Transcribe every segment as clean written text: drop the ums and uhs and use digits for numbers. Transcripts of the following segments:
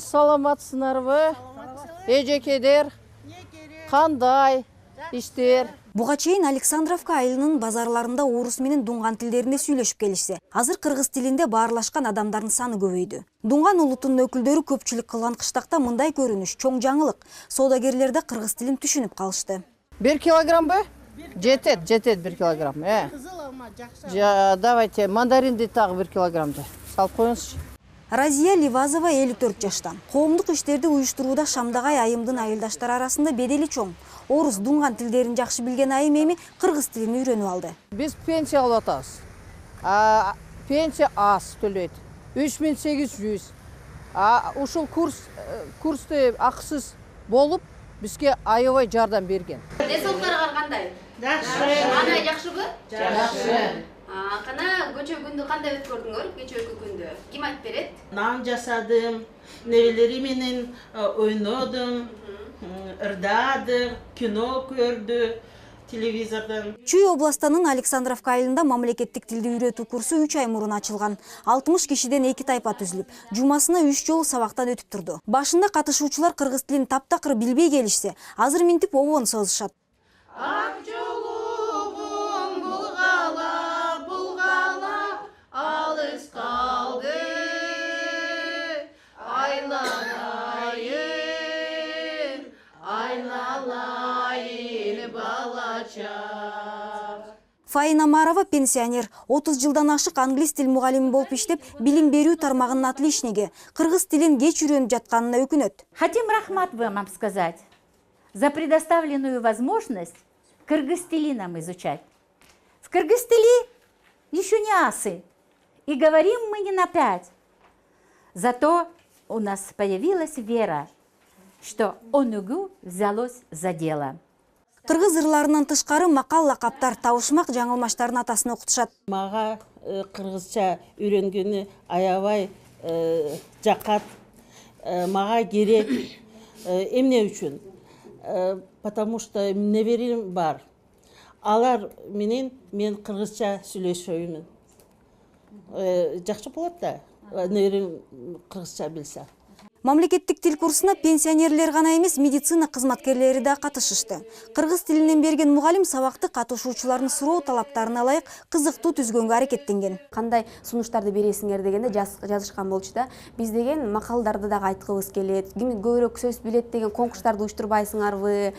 саламатсыңарбы? Эжекедер, кандай иштер? Буга чейин Александровка айылынын базарларында орус менен дуңган тилдеринде сүйлөшүп келишсе, азыр кыргыз тилинде баарлашкан адамдардын саны көбөйдү. Дуңган улутунун өкүлдөрү көпчүлүк кылган кыштакта мындай көрүнүш чоң жаңылык. Соодагерлер да кыргыз тилин түшүнүп калышты. 1 килограммбы? Жетет 1 килограмм. Кызыл алма жакшы. Давайте мандаринди тагы 1 килограммды салып коюңузчу. Разия Ливазова 54 жаштан. Коомдук иштерди уюштурууда Шамдагай айымдын айылдаштары арасында бедели чоң. Орус дуңган тилдерин жакшы билген айым эми кыргыз тилин үйрөнүп алды. Биз пенсия алып атабыз. Пенсия аз төлөйт. 3800. Ушул курсты акысыз болуп бизге аябай жардам берген. Десолкарга кандай? Жакшы. Ана жакшыбы? Жакшы. Кана көчө күндү кандай өткөрдүңөр? Кечээки күндү ким айтып берет? Нан жасадым, небелери менен ойнодум, ырдадым, кино көрдү телевизордон. Чүй областынын Александровка айылында мамлекеттик тилди үйрөтүү курсу 3 ай мурун ачылган. 60 кишиден 2 тайпа түзүлүп, жумасына 3 жолу сабактан өтүп турду. Башында катышуучулар кыргыз тилин таптакыр билбей келишсе, азыр минтип обон созушат. Алыс қалды, айналайын балача. Фаина Марова пенсионер, 30 жылдан ашык англис тил мугалими болуп иштеп, билим берүү тармагынын отличниги, кыргыз тилин кеч үйрөнүп жатканына өкүнөт. Хотим рахмат вам сказать за предоставленную возможность кыргыз тили нам изучать. В кыргыз тили еще не асы. И говорим мы не на 5. Зато у нас появилась вера, что ОНУГУ взялось за дело. Кыргыз ырларынан тышкары макал лакаптар, табышмак жаңылмаштардын атасын окутушат. Мага кыргызча үйрөнгөнү аябай жакат. Мага керек. Эмне үчүн? Потому что неберем бар. Алар менен мен кыргызча сүйлөшөймүн. Жакшы болот да, неберем кыргызча билсе. Мамлекеттик тил курсуна пенсионерлер гана эмес, медицина кызматкерлери да катышышты. Кыргыз тилинен берген мугалим сабакты катышуучулардын суроо талаптарына ылайык кызыктуу түзгөнгө аракеттенген. Кандай сунуштарды бересиңер дегенде жазышкан болчу да. Биз деген макалдарды дагы айткыбыз келет. Ким көбүрөөк сөз билет деген конкурстарды уюштурбайсыңарбы?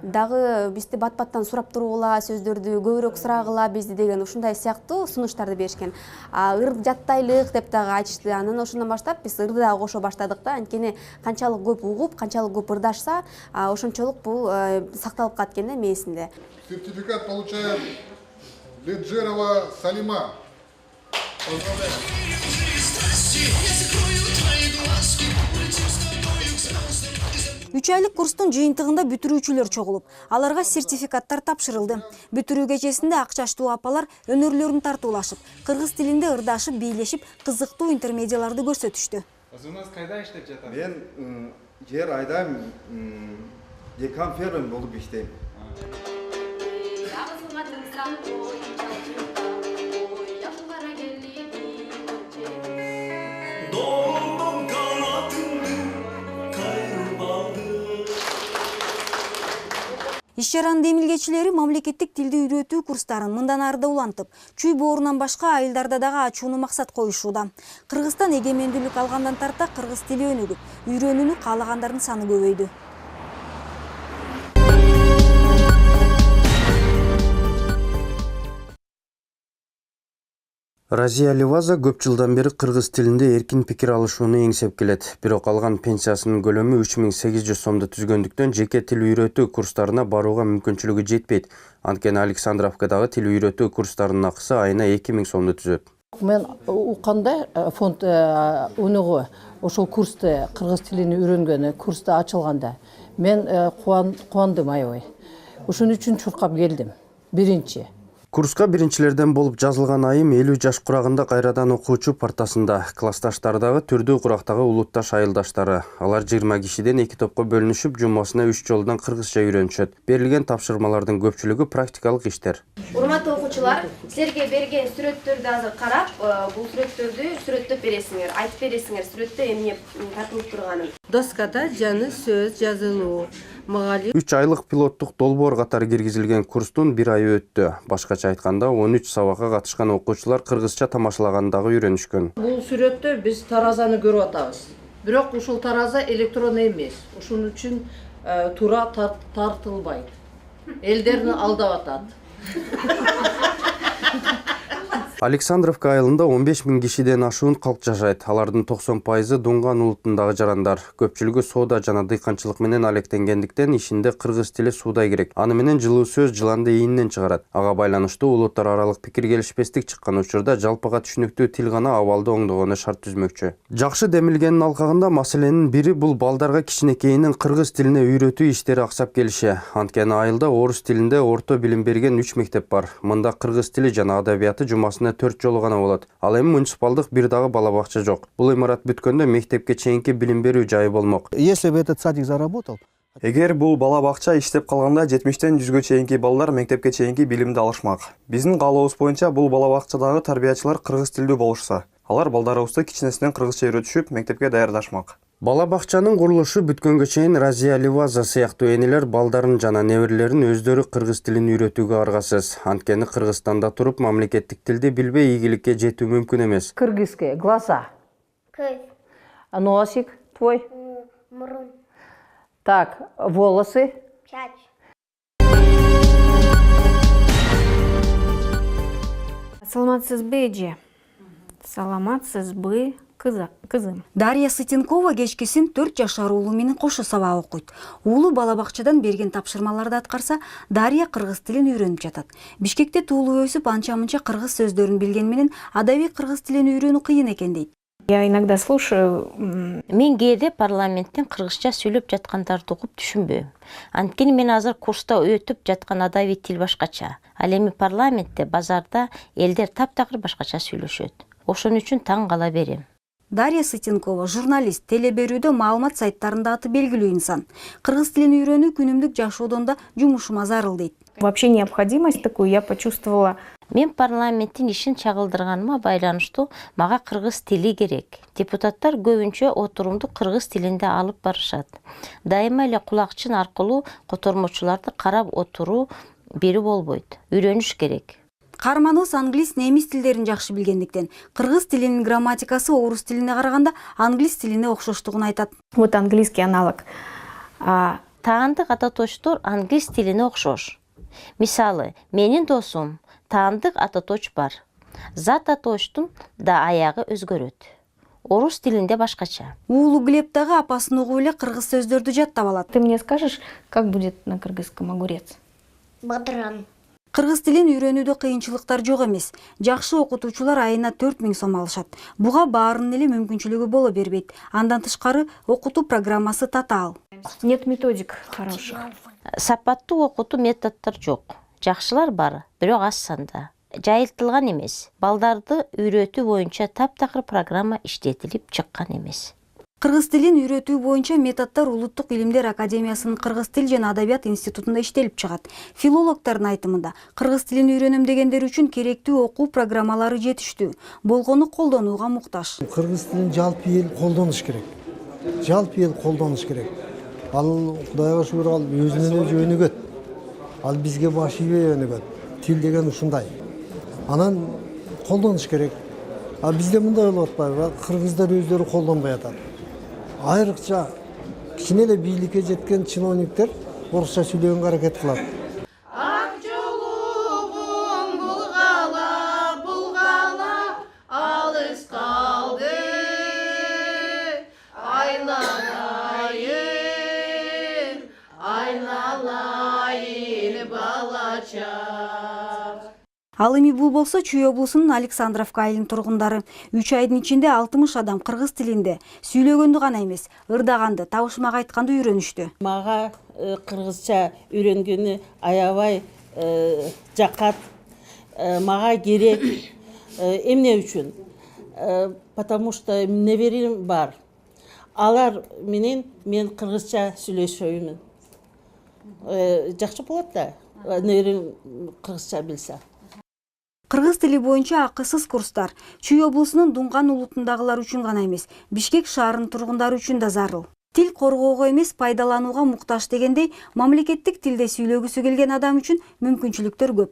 Дагы бизди бат-баттан сурап тургула, сөздөрдү көбүрөөк сурагыла бизди деген ушундай сыяктуу сунуштарды беришкен. Ыр жаттайлык деп дагы айтышты. Анан ошондон баштап биз ырды дагы кошо баштадык да. Анткени канчалык көп угуп, канчалык көп ырдашса, ошончолук бул сакталып калат экен да мээсинде. Сертификат получает Леджерова Салима. Поздравляю. 3 айлык курстун жыйынтыгында бүтүрүүчүлөр чогулуп, аларга сертификаттар тапшырылды. Бүтүрүү кечесинде акчачтуу апалар өнөрлөрүн тартуулашып, кыргыз тилинде ырдашып, бийлешип, кызыктуу интермедиаларды көрсөтүштү. Өзүңүз кайда иштеп жатасыз? Мен жер айдайм, декан фермер болуп иштейм. Иш чаранын демилгечилери мамлекеттик тилди үйрөтүү курстарын мындан ары да улантып, чүй боорунан башка айылдарда дагы ачууну максат коюшууда. Кыргызстан эгемендүүлүк алгандан тарта кыргыз тили өнүгүп, үйрөнүүнү каалагандардын саны көбөйдү. Разия Ливаза көп жылдан бери кыргыз тилинде эркин пикир алышууну эңсеп келет. Бирок алган пенсиясынын көлөмү 3800 сомду түзгөндүктөн жеке тил үйрөтүү курстарына барууга мүмкүнчүлүгү жетпейт. Анткени Александровкадагы тил үйрөтүү курстарынын акысы айына 2000 сомду түзөт. Мен укканда фонд өнүгүү ошол курсты кыргыз тилин үйрөнгөнү, курста ачылганда мен кубандым аябай. Ошон үчүн чуркап келдим. Биринчи. Курска биринчилерден болуп жазылган айым 50 жаш курагында кайрадан окуучу партасында. Классташтардагы түрдүү курактагы улутташ айылдаштары. Алар 20 кишиден 2 топко бөлүнүшүп, жумасына 3 жолдон кыргызча үйрөнүшөт. Берилген тапшырмалардын көпчүлүгү практикалык иштер. Урматтуу окуучулар, силерге берген сүрөттөрдү азыр карап, бул сүрөттөрдү сүрөттөп бересиңер, айтып бересиңер сүрөттө эмне тартылып турганын. Доскада жаңы сөз жазылуу. Мугалим 3 айлык пилоттук долбоор катары киргизилген курстун 1 айы өттү. Башкача айтканда 13 сабакка катышкан окуучулар кыргызча тамашалагандагы үйрөнүшкөн. Бул сүрөттө биз таразаны көрүп атабыз. Бирок ушул тараза электронный эмес. Ушун үчүн туура тартылбайт. Элдерни алдап атат. Александровка айылында 15 000 кишиден ашуун калк жашайт. Алардын 90% Дунган улутундагы жарандар. Көпчүлүгү соода жана дыйканчылык менен алектенгендиктен ишинде кыргыз тили суудай керек. Аны менен жылуу сөз жыланды ийинен чыгарат. Ага байланыштуу улуттар аралык пикир келишпестик чыккан учурда жалпыга түшүнүктүү тил гана абалды оңдогону шарт түзмөкчү. Жакшы демилгендин алкагында маселенин бири бул балдарга кичинекейинен кыргыз тилине үйрөтүү иштери аксап келиши. Анткени айылда орус тилинде орто билим берген 3 мектеп бар. Мында кыргыз тили жана адабияты жумасына 4 жолу гана болот. Ал эми муниципалдык бир дагы бала бакча жок. Бул имарат бүткөндө мектепке чейинки билим берүү жайы болмок. Если бы этот садик заработал, Эгер бул бала бакча иштеп калганда 70-тен 100гө чейинки балдар мектепке чейинки билимди алышмак. Биздин каалообуз боюнча бул бала бакчадагы тарбиячылар кыргыз тилдүү болушса, алар балдарыбызды кичинесинен кыргызча үйрөтүшүп, мектепке даярдашмак. Бала бакчанын курулушу бүткөнгө чейин Разия Ливаза сыяктуу энелер балдарын жана неберелерин өздөрү кыргыз тилин үйрөтүүгө аргасыз. Анткени Кыргызстанда туруп мамлекеттик тилди билбей ийгиликке жетүү мүмкүн эмес. Кыргызский глаза. Көз. Носик твой. Мурун. Так, волосы. Чач. Саламатсызбы, эже? Саламатсызбы, кызым. Дарья Сытенкова кечкесин 4 жашар уулу менен кошо сабак окуйт. Уулу бала бакчадан берген тапшырмаларды аткарса, Дарья кыргыз тилин үйрөнүп жатат. Бишкекте туулуп өсүп, анча-мынча кыргыз сөздөрүн билген менен адабий кыргыз тилин үйрөнүү кыйын экен дейт. Я иногда слушаю. Мен кээде парламенттен кыргызча сүйлөп жаткандарды угуп түшүнбөйм. Анткени мен азыр курста өтүп жаткан адабий тил башкача. Ал эми парламентте, базарда элдер таптакыр башкача сүйлөшөт. Ошон үчүн таң кала берем. Дарья Сытенкова журналист, теле берүүдө маалымат сайттарында аты белгилүү инсан. Кыргыз тилин үйрөнүү күнүмдүк жашоодон да жумушума зарыл дейт. Вообще необходимость такую я почувствовала. Мен парламенттин ишин чагылдырганыма байланыштуу мага кыргыз тили керек. Депутаттар көбүнчө отурумду кыргыз тилинде алып барышат. Дайыма эле кулакчын аркылуу котормочуларды карап отуруу бери болбойт. Үйрөнүш керек. Карманыбыз англис, немис тилдерин жакшы билгендиктен кыргыз тилинин грамматикасы орус тилине караганда англис тилине окшоштугун айтат. Вот английский аналог. Таандык ататочтор англис тилине окшош. Мисалы, менин досум таандык ататоч бар. Зат ататочтун да аягы өзгөрөт. Орус тилинде башкача. Уулу Глеб дагы апасын угуп эле кыргыз сөздөрдү жаттап алат. Ты мне скажешь, как будет на кыргызском огурец? Бадран. Кыргыз тилин үйрөнүүдө кыйынчылыктар жок эмес. Жакшы окутуучулар айына 4000 сом алышат. Буга баарынын эле мүмкүнчүлүгү боло бербейт. Андан тышкары окутуу программасы татаал. Нет методик хороших. Сапаттуу окутуу методдор жок. Жакшылар бар, бирок аз санда. Жайылтылган эмес. Балдарды үйрөтүү боюнча таптакыр программа иштетилип чыккан эмес. Кыргыз тилин үйрөтүү боюнча методдор Улуттук илимдер академиясынын Кыргыз тил жана адабият институтунда иштелип чыгат. Филологдордун айтымында, кыргыз тилин үйрөнөм дегендер үчүн керектүү окуу программалары жетиштүү. Болгону колдонууга муктаж. кыргыз тилин жалпы эл колдонуш керек. Жалпы ел колдонуш керек. Ал Кудайга шүгүр, ал өзүнөн өзү өнүгөт. Ал бизге баш ийбей өнүгөт. Тил деген ушундай. Анан колдонуш керек. А бизде мындай болуп атпайбы? Кыргыздар өздөрү колдонбой атат. Айрыкча кичине эле бийликке жеткен чиновниктер орусча сүйлөгөнгө аракет кылат. Ак жолугум булгала, алыс калды. Айналайын балача. Ал эми бул болсо Чүй облусунун Александровка айылынын тургундары. 3 айдын ичинде 60 адам кыргыз тилинде сүйлөгөндү гана эмес, ырдаганды, табышмак айтканды үйрөнүштү. Мага кыргызча үйрөнгөнү аябай жакат. мага керек. Эмне үчүн? Потому что неберем бар. Алар менен мен кыргызча сүйлөшөймүн. Жакшы болот да, неберем кыргызча билсе. Кыргыз тили боюнча акысыз курстар Чүй облусунун Дунган улутундагылар үчүн гана эмес, Бишкек шаарынын тургундары үчүн да зарыл. Тил коргоого эмес, пайдаланууга муктаж дегендей, мамлекеттик тилде сүйлөгүсү келген адам үчүн мүмкүнчүлүктөр көп.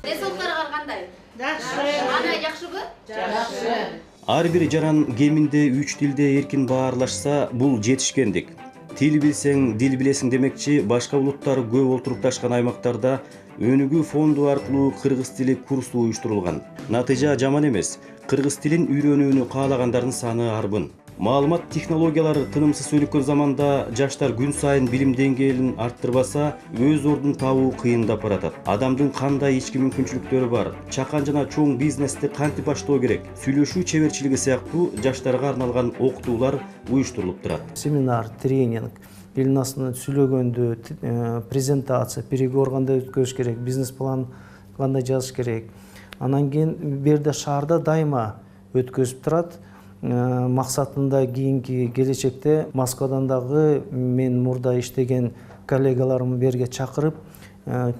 Ресурстарга кандай? Жакшы. Ана жакшыбы? Жакшы. Ар бир жаран кеминде 3 тилде эркин баарлашса, бул жетишкендик. Тил билсең, дил билесиң демекчи, башка улуттар көп олтурукташкан аймактарда өнүгүү фонду аркылуу кыргыз тили курсу уюштурулган. Натыйжа жаман эмес. Кыргыз тилин үйрөнүүнү каалагандардын саны арбын. Маалымат технологиялары тынымсыз өнүккөн заманда жаштар күн сайын билим деңгээлин арттырбаса, өз ордун табуу кыйындап баратат. Адамдын кандай ички мүмкүнчүлүктөрү бар, чакан жана чоң бизнести кантип баштоо керек, сүйлөшүү чеберчилиги сыяктуу жаштарга арналган окутуулар уюштурулуп турат. Семинар, тренинг, элдин астында сүйлөгөндө презентация, переговор кандай өткөзүш керек, бизнес план кандай жазыш керек. Анан кийин берде шаарда дайыма өткөзүп турат. Максатында кийинки келечекте Москвадан дагы мен мурда иштеген коллегаларымды берге чакырып,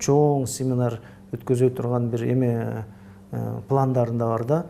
чоң семинар өткөзө турган бир эме пландарында бар да.